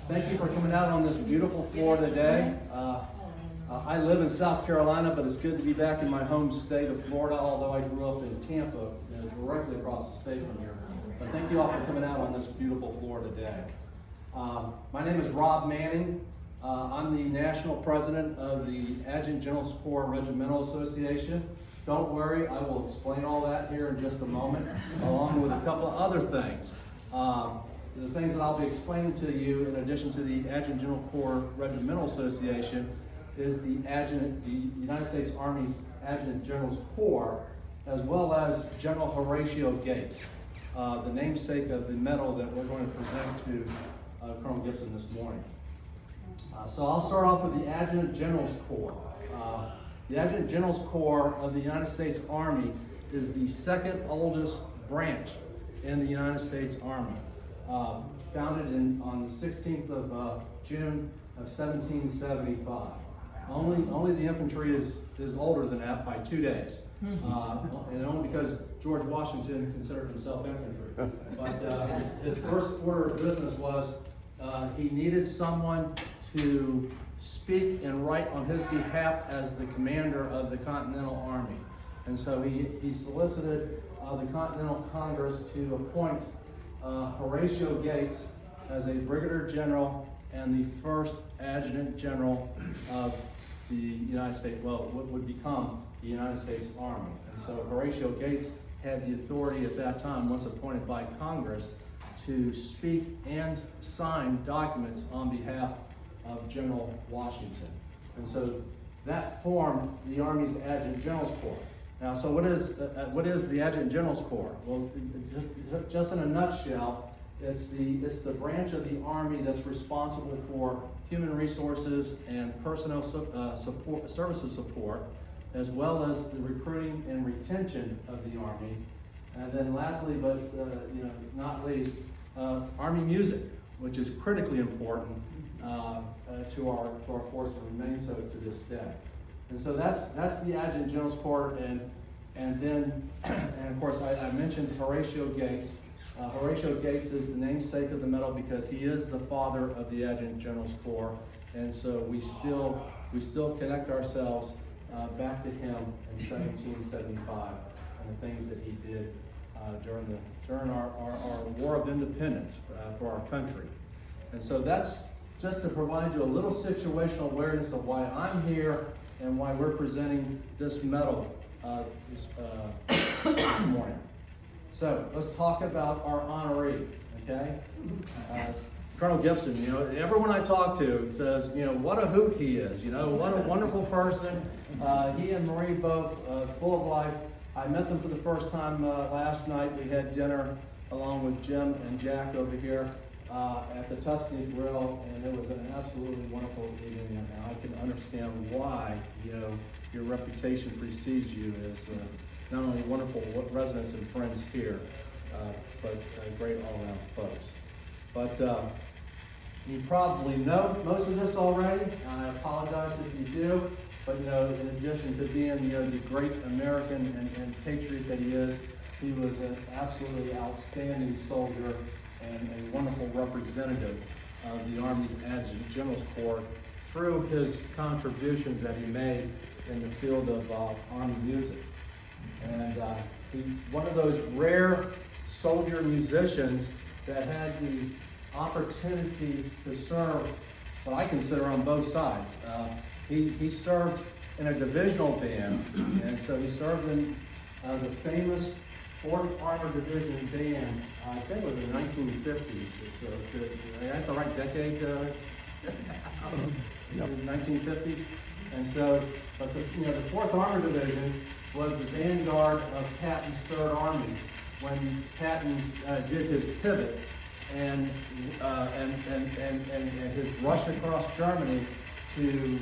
Thank you for coming out on this beautiful Florida day. I live in South Carolina, but it's good to be back in my home state of Florida, although I grew up in Tampa, directly across the state from here. But thank you all for coming out on this beautiful Florida day. My name is Rob Manning. I'm the national president of the Adjutant General's Corps Regimental Association. Don't worry, I will explain all that here in just a moment, along with a couple of other things. The things that I'll be explaining to you, in addition to the Adjutant General Corps Regimental Association, is the United States Army's Adjutant General's Corps, as well as General Horatio Gates, the namesake of the medal that we're going to present to Col Gibson this morning. So I'll start off with the Adjutant General's Corps. The Adjutant General's Corps of the United States Army is the second oldest branch in the United States Army. Founded on the 16th of June of 1775. Only the infantry is older than that by 2 days, and only because George Washington considered himself infantry. But his first order of business was he needed someone to speak and write on his behalf as the commander of the Continental Army. And so he solicited the Continental Congress to appoint Horatio Gates as a brigadier general and the first adjutant general of the United States, well, what would become the United States Army. And so Horatio Gates had the authority at that time, once appointed by Congress, to speak and sign documents on behalf of General Washington. And so that formed the Army's Adjutant General's Corps. Now, so what is the Adjutant General's Corps? Well, just in a nutshell, it's the branch of the Army that's responsible for human resources and personnel services support, as well as the recruiting and retention of the Army. And then lastly, but not least, Army music, which is critically important to our force and remains so to this day. And so that's the Adjutant General's Corps, and then of course I mentioned Horatio Gates. Horatio Gates is the namesake of the medal because he is the father of the Adjutant General's Corps, and so we still connect ourselves back to him in 1775 and the things that he did during our War of Independence for our country. And so that's just to provide you a little situational awareness of why I'm here and why we're presenting this medal this morning. So let's talk about our honoree, okay? Col Gibson, everyone I talk to says, what a hoot he is, what a wonderful person. He and Marie both full of life. I met them for the first time last night. We had dinner along with Jim and Jack over here at the Tuscany Grill, and it was an absolutely wonderful evening. And I can understand why, your reputation precedes you as not only wonderful residents and friends here, but great all-around folks. But you probably know most of this already. I apologize if you do. But in addition to being the great American and patriot that he is, he was an absolutely outstanding soldier and a wonderful representative of the Army's Adjutant General's Corps through his contributions that he made in the field of Army music. And he's one of those rare soldier musicians that had the opportunity to serve what I consider on both sides. He served in a divisional band, and so he served in the famous 4th Armored Division band. I think it was in the 1950s. I got the right decade. The 1950s, and so, but the 4th Armored Division was the vanguard of Patton's 3rd Army when Patton did his pivot and his rush across Germany to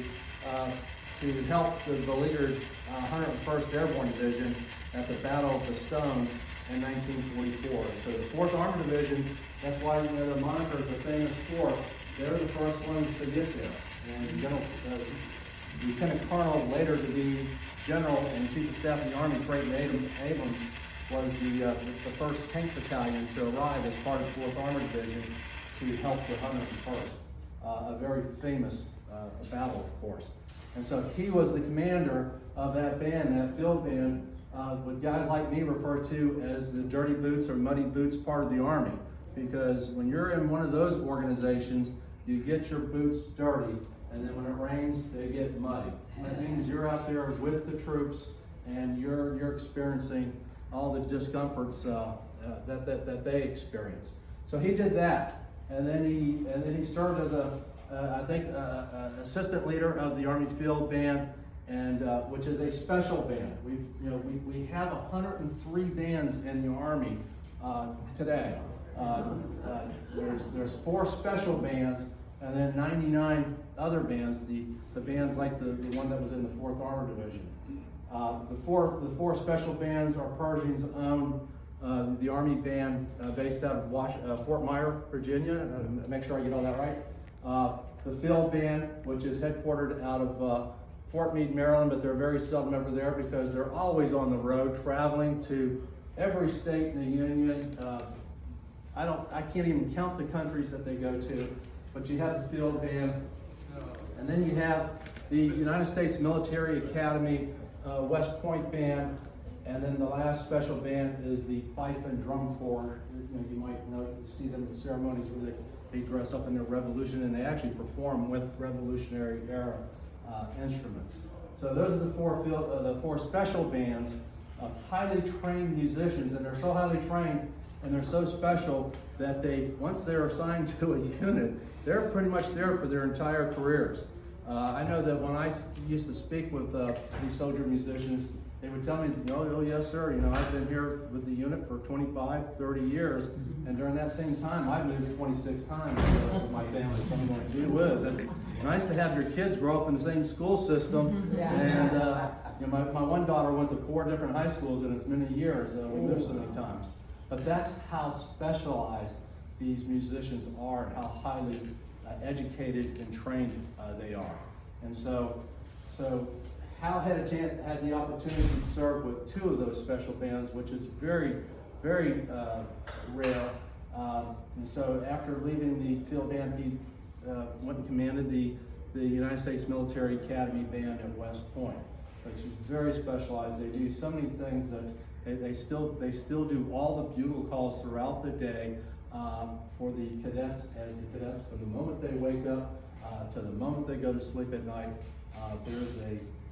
help the beleaguered 101st Airborne Division at the Battle of the Stone in 1944. So the 4th Armored Division, that's why the moniker is the famous 4th. They're the first ones to get there. And Lieutenant Colonel, later to be General and Chief of Staff of the Army, Creighton Abrams, was the first tank battalion to arrive as part of the 4th Armored Division to help the 101st. a very famous battle, of course. And so he was the commander of that band, that field band, what guys like me refer to as the dirty boots or muddy boots part of the Army. Because when you're in one of those organizations, you get your boots dirty, and then when it rains, they get muddy. That means you're out there with the troops, and you're experiencing all the discomforts that they experience. So he did that, and then he served as assistant leader of the Army Field Band, and which is a special band. We have 103 bands in the Army today. There's 4 special bands, and then 99 other bands. The bands like the one that was in the 4th Armored Division. The four special bands are Pershing's own. The Army band based out of Fort Myer, Virginia. Make sure I get all that right. The field band, which is headquartered out of Fort Meade, Maryland, but they're very seldom ever there because they're always on the road, traveling to every state in the Union. I can't even count the countries that they go to, but you have the field band, and then you have the United States Military Academy West Point band, and then the last special band is the Fife and Drum Corps. You might see them in ceremonies where they dress up in their Revolution, and they actually perform with Revolutionary era instruments. So those are the four special bands of highly trained musicians, and they're so highly trained and they're so special that once they're assigned to a unit, they're pretty much there for their entire careers. I know that when I used to speak with these soldier musicians, they would tell me, oh yes sir, I've been here with the unit for 25, 30 years, and during that same time, I've moved 26 times with my family. So I'm going, gee whiz, it's nice to have your kids grow up in the same school system. And my one daughter went to 4 different high schools in as many years. We moved so many times. But that's how specialized these musicians are and how highly educated and trained they are. And so Hal had the opportunity to serve with 2 of those special bands, which is very, very rare. And so after leaving the field band, he went and commanded the United States Military Academy Band at West Point. It's very specialized. They do so many things that they still do all the bugle calls throughout the day for the cadets, as the cadets, from the moment they wake up to the moment they go to sleep at night.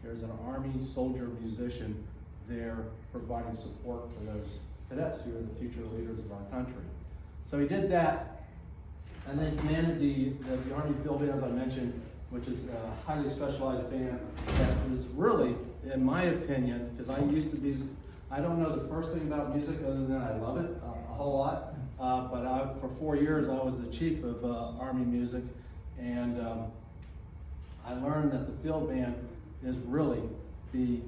There's an Army soldier musician there providing support for those cadets who are the future leaders of our country. So he did that, and then commanded the Army Field Band, as I mentioned, which is a highly specialized band that is really, in my opinion, because I don't know the first thing about music other than I love it a whole lot, but for 4 years I was the chief of Army music, and I learned that the field band is really the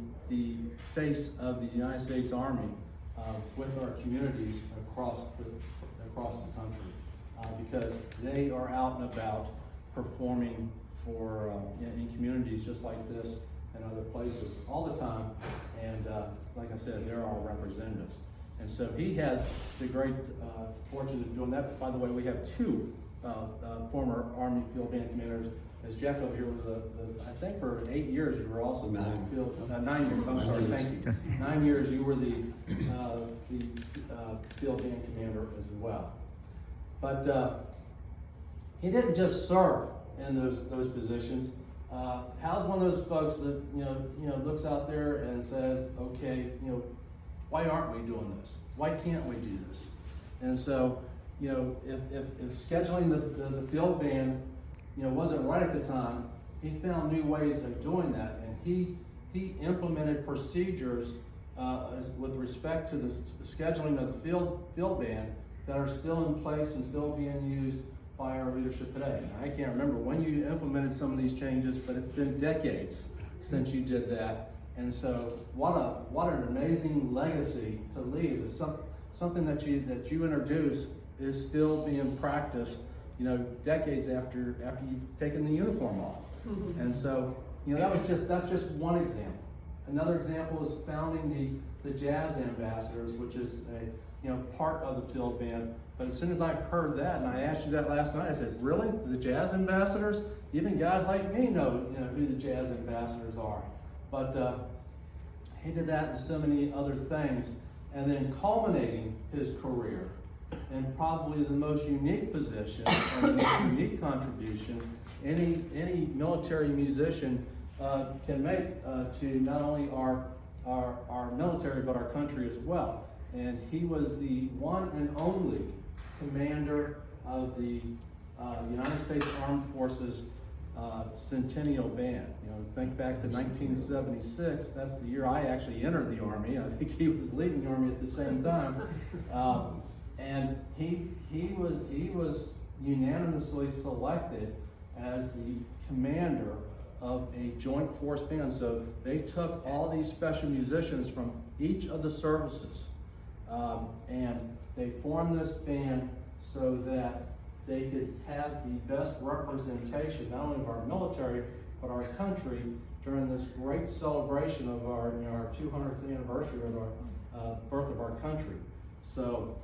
face of the United States Army with our communities across the country, because they are out and about performing for in communities just like this and other places all the time, and like I said, they're our representatives. And so he had the great fortune of doing that. By the way, we have 2 former Army Field Band commanders. As Jeff over here was I think for 8 years you were also 9 years. I'm sorry, thank you. 9 years you were the Field Band commander as well. But he didn't just serve in those positions. Hal's one of those folks that looks out there and says, okay, why aren't we doing this? Why can't we do this? And so, if scheduling the field band, wasn't right at the time, he found new ways of doing that, and he implemented procedures with respect to the scheduling of the field band that are still in place and still being used by our leadership today. I can't remember when you implemented some of these changes, but it's been decades since you did that. And so what an amazing legacy to leave. Is something that you introduce is still being practiced, decades after you've taken the uniform off. Mm-hmm. And so, that's just one example. Another example is founding the Jazz Ambassadors, which is a part of the field band But as soon as I heard that, and I asked you that last night, I said, really? The jazz ambassadors? Even guys like me know, who the jazz ambassadors are. But he did that and so many other things. And then culminating his career in probably the most unique position and the most unique contribution any military musician can make to not only our military, but our country as well. And he was the one and only commander of the United States Armed Forces Centennial Band. Think back to 1976. That's the year I actually entered the Army. I think he was leaving the Army at the same time. And he was unanimously selected as the commander of a joint force band. So they took all these special musicians from each of the services and they formed this band so that they could have the best representation, not only of our military, but our country during this great celebration of our 200th anniversary of our birth of our country. So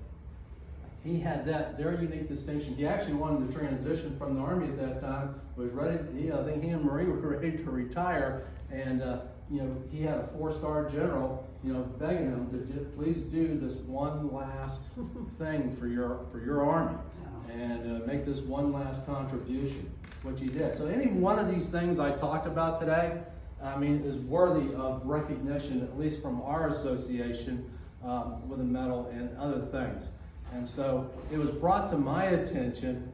he had that very unique distinction. He actually wanted to transition from the Army at that time, was ready, I think he and Marie were ready to retire, and he had a 4-star general, begging him to just please do this one last thing for your Army, and make this one last contribution, which he did. So any one of these things I talked about today, is worthy of recognition, at least from our association with a medal and other things. And so it was brought to my attention,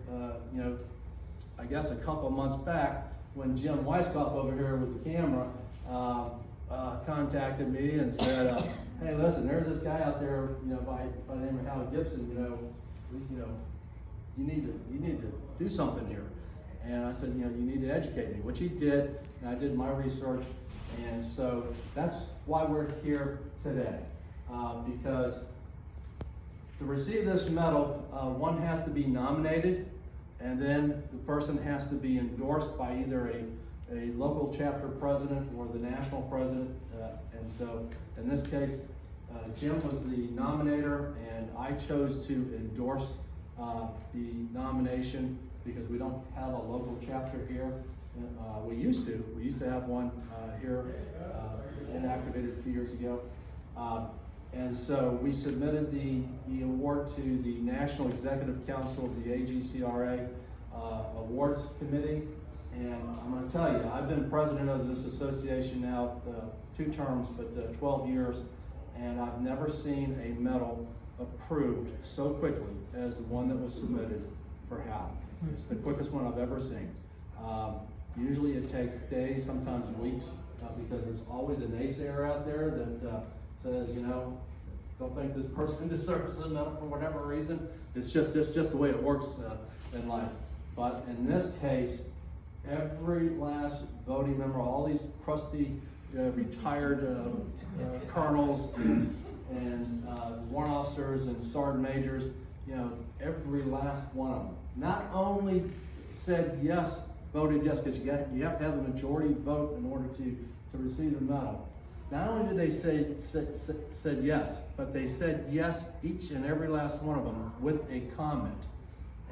I guess a couple of months back, when Jim Weisskopf over here with the camera contacted me and said, "Hey, listen, there's this guy out there, by the name of Col Gibson. You need to do something here." And I said, "You need to educate me," which he did. And I did my research, and so that's why we're here today, because to receive this medal, one has to be nominated, and then the person has to be endorsed by either a local chapter president or the national president. And so in this case, Jim was the nominator, and I chose to endorse the nomination because we don't have a local chapter here. We used to have one here, inactivated a few years ago. And so we submitted the award to the National Executive Council of the AGCRA Awards Committee. And I'm going to tell you, I've been president of this association now 2 terms, but 12 years, and I've never seen a medal approved so quickly as the one that was submitted for Hal. It's the quickest one I've ever seen. Usually it takes days, sometimes weeks, because there's always a naysayer out there that says, don't think this person deserves a medal for whatever reason. It's just the way it works in life. But in this case, every last voting member, all these crusty retired colonels and warrant officers and sergeant majors, every last one of them not only said yes, voted yes, because you have to have a majority vote in order to receive the medal. Not only did they said yes, but they said yes, each and every last one of them, with a comment.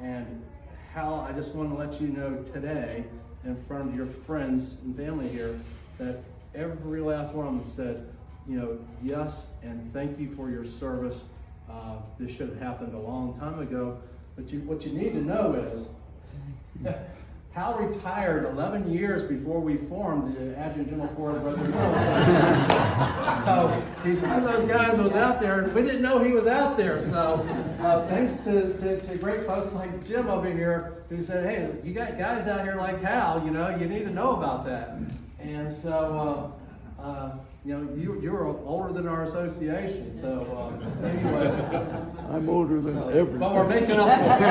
And Hal, I just want to let you know today, in front of your friends and family here, that every last one of them said, yes, and thank you for your service. This should have happened a long time ago. But what you need to know is, Hal retired 11 years before we formed the Adjutant General Corps of Brotherly Military. So he's one of those guys that was out there, and we didn't know he was out there. So thanks to great folks like Jim over here who said, "Hey, you got guys out here like Hal, you need to know about that." And so you were older than our association. So anyway, I'm older than everybody. But we're making up for it.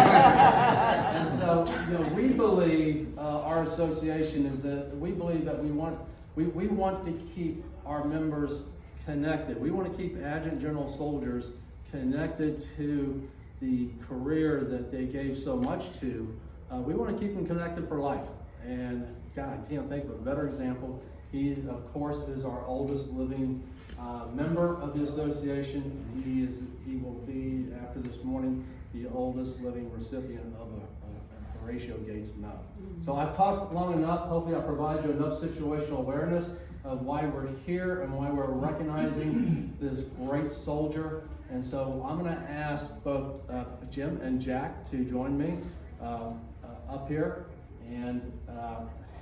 And so we believe our association is that we believe that we want to keep our members connected. We want to keep adjutant general soldiers connected to the career that they gave so much to. We want to keep them connected for life. And God, I can't think of a better example. He, of course, is our oldest living member of the association. He will be, after this morning, the oldest living recipient of a Horatio Gates Medal. So I've talked long enough. Hopefully I provide you enough situational awareness of why we're here and why we're recognizing this great soldier. And so I'm going to ask both Jim and Jack to join me up here. And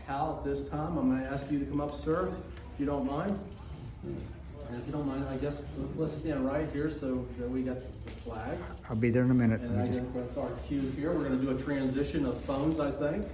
Hal, at this time, I'm going to ask you to come up, sir, if you don't mind. And if you don't mind, I guess let's stand right here so that we got the flag. I'll be there in a minute. And I guess our cue here. We're going to do a transition of phones, I think.